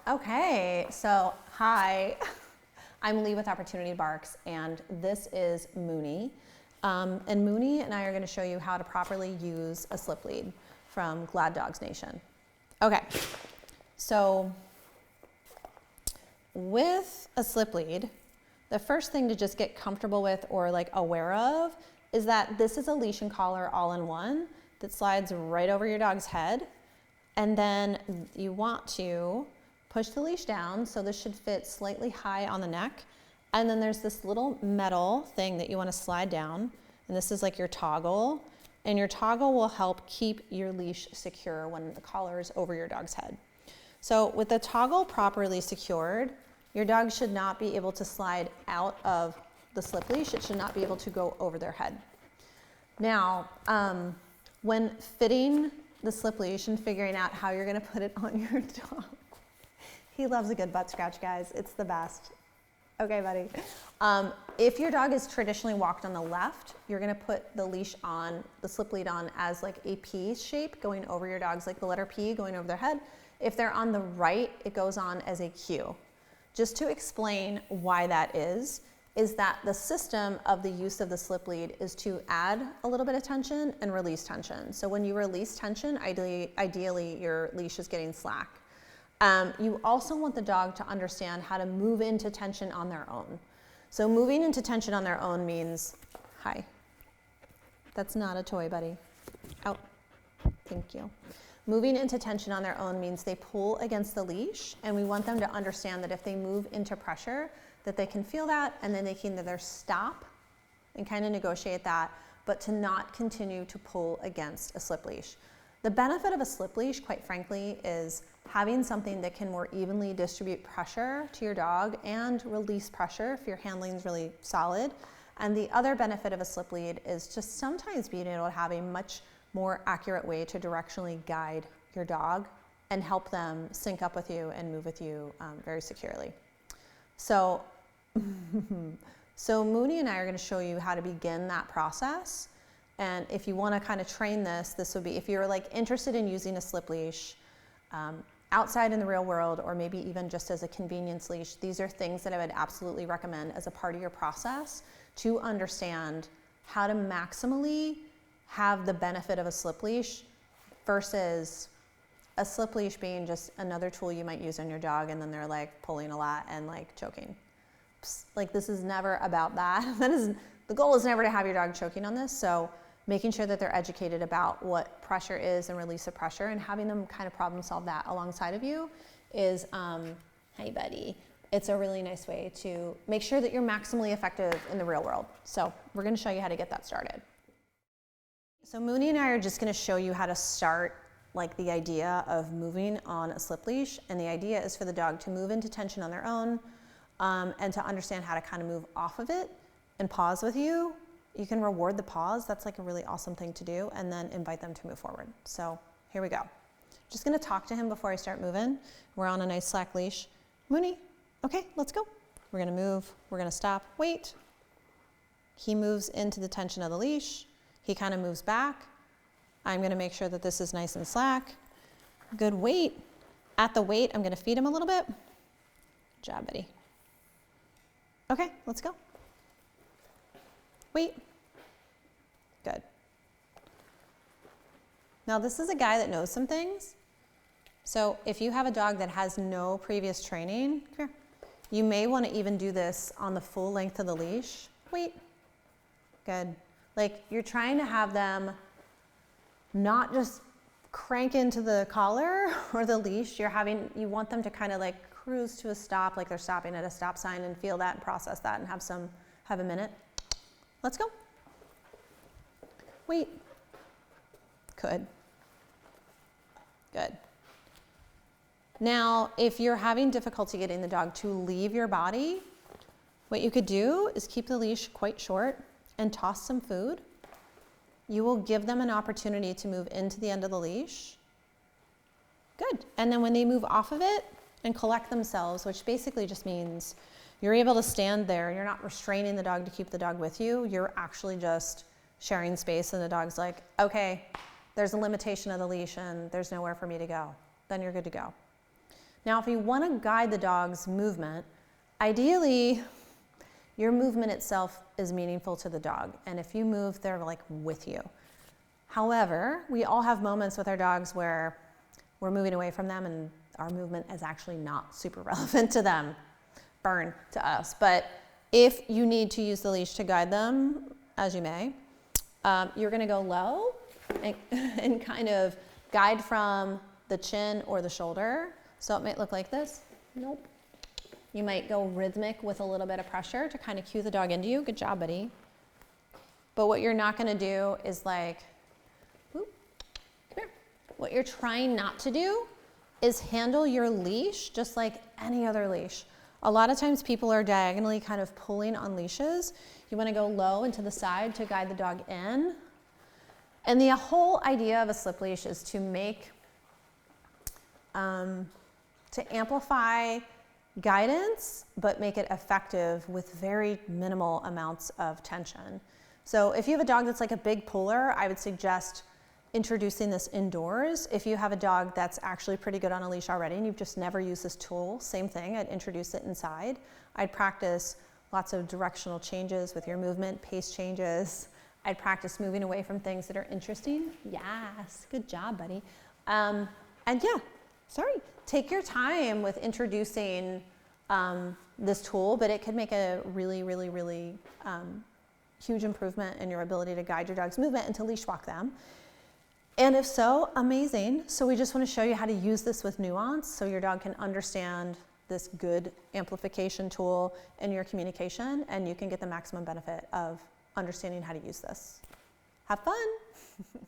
Okay, so hi, I'm Lee with Opportunity Barks, and this is Mooney. And Mooney and I are going to show you how to properly use a slip lead from Glad Dogs Nation. Okay, so with a slip lead, the first thing to just get comfortable with or like aware of is that this is a leash and collar all in one that slides right over your dog's head. And then you want to push the leash down, so this should fit slightly high on the neck. And then there's this little metal thing that you want to slide down, and this is like your toggle. And your toggle will help keep your leash secure when the collar is over your dog's head. So with the toggle properly secured, your dog should not be able to slide out of the slip leash. It should not be able to go over their head. Now, when fitting the slip leash and figuring out how you're going to put it on your dog, he loves a good butt scratch, guys. It's the best. Okay, buddy. If your dog is traditionally walked on the left, you're going to put the leash on, the slip lead on as like a P shape going over your dog's, like the letter P going over their head. If they're on the right, it goes on as a Q. Just to explain why that is that the system of the use of the slip lead is to add a little bit of tension and release tension. So when you release tension, ideally your leash is getting slack. You also want the dog to understand how to move into tension on their own. So moving into tension on their own means, hi, that's not a toy, buddy. Out, thank you. Moving into tension on their own means they pull against the leash, and we want them to understand that if they move into pressure, that they can feel that, and then they can either stop and kind of negotiate that, but to not continue to pull against a slip leash. The benefit of a slip leash, quite frankly, is having something that can more evenly distribute pressure to your dog and release pressure if your handling is really solid. And the other benefit of a slip lead is just sometimes being able to have a much more accurate way to directionally guide your dog and help them sync up with you and move with you very securely. So, Mooney and I are going to show you how to begin that process. And if you want to kind of train this, this would be, if you're like interested in using a slip leash outside in the real world, or maybe even just as a convenience leash, these are things that I would absolutely recommend as a part of your process to understand how to maximally have the benefit of a slip leash versus a slip leash being just another tool you might use on your dog and then they're like pulling a lot and like choking. Like this is never about that. The goal is never to have your dog choking on this. So making sure that they're educated about what pressure is and release of pressure and having them kind of problem solve that alongside of you is, hey buddy, it's a really nice way to make sure that you're maximally effective in the real world. So we're going to show you how to get that started. So Mooney and I are just going to show you how to start like the idea of moving on a slip leash. And the idea is for the dog to move into tension on their own and to understand how to kind of move off of it and pause with you. You can reward the pause. That's like a really awesome thing to do, and then invite them to move forward. So here we go. Just going to talk to him before I start moving. We're on a nice slack leash. Mooney, okay, let's go. We're going to move. We're going to stop. Wait. He moves into the tension of the leash. He kind of moves back. I'm going to make sure that this is nice and slack. Good weight. At the weight, I'm going to feed him a little bit. Good job, buddy. Okay, let's go. Wait. Good. Now this is a guy that knows some things. So if you have a dog that has no previous training, come here, you may want to even do this on the full length of the leash. Wait. Good. Like you're trying to have them not just crank into the collar or the leash. You want them to kind of like cruise to a stop, like they're stopping at a stop sign, and feel that and process that and have a minute. Let's go. Wait. Good. Good. Now, if you're having difficulty getting the dog to leave your body, what you could do is keep the leash quite short and toss some food. You will give them an opportunity to move into the end of the leash. Good. And then when they move off of it and collect themselves, which basically just means you're able to stand there and you're not restraining the dog to keep the dog with you. You're actually just sharing space, and the dog's like, okay, there's a limitation of the leash and there's nowhere for me to go. Then you're good to go. Now, if you want to guide the dog's movement, ideally, your movement itself is meaningful to the dog. And if you move, they're like with you. However, we all have moments with our dogs where we're moving away from them and our movement is actually not super relevant to them. Burn to us. But if you need to use the leash to guide them, as you may, you're going to go low and kind of guide from the chin or the shoulder. So it might look like this. Nope. You might go rhythmic with a little bit of pressure to kind of cue the dog into you. Good job, buddy. But what you're not going to do is like, whoop, come here. What you're trying not to do is handle your leash just like any other leash. A lot of times people are diagonally kind of pulling on leashes. You want to go low and to the side to guide the dog in. And the whole idea of a slip leash is to make, to amplify guidance, but make it effective with very minimal amounts of tension. So if you have a dog that's like a big puller, I would suggest introducing this indoors. If you have a dog that's actually pretty good on a leash already and you've just never used this tool, same thing, I'd introduce it inside. I'd practice lots of directional changes with your movement, pace changes. I'd practice moving away from things that are interesting. Yes, good job, buddy. And yeah, take your time with introducing this tool, but it could make a really, really, really huge improvement in your ability to guide your dog's movement and to leash walk them. And if so, amazing. So we just want to show you how to use this with nuance so your dog can understand this good amplification tool in your communication and you can get the maximum benefit of understanding how to use this. Have fun.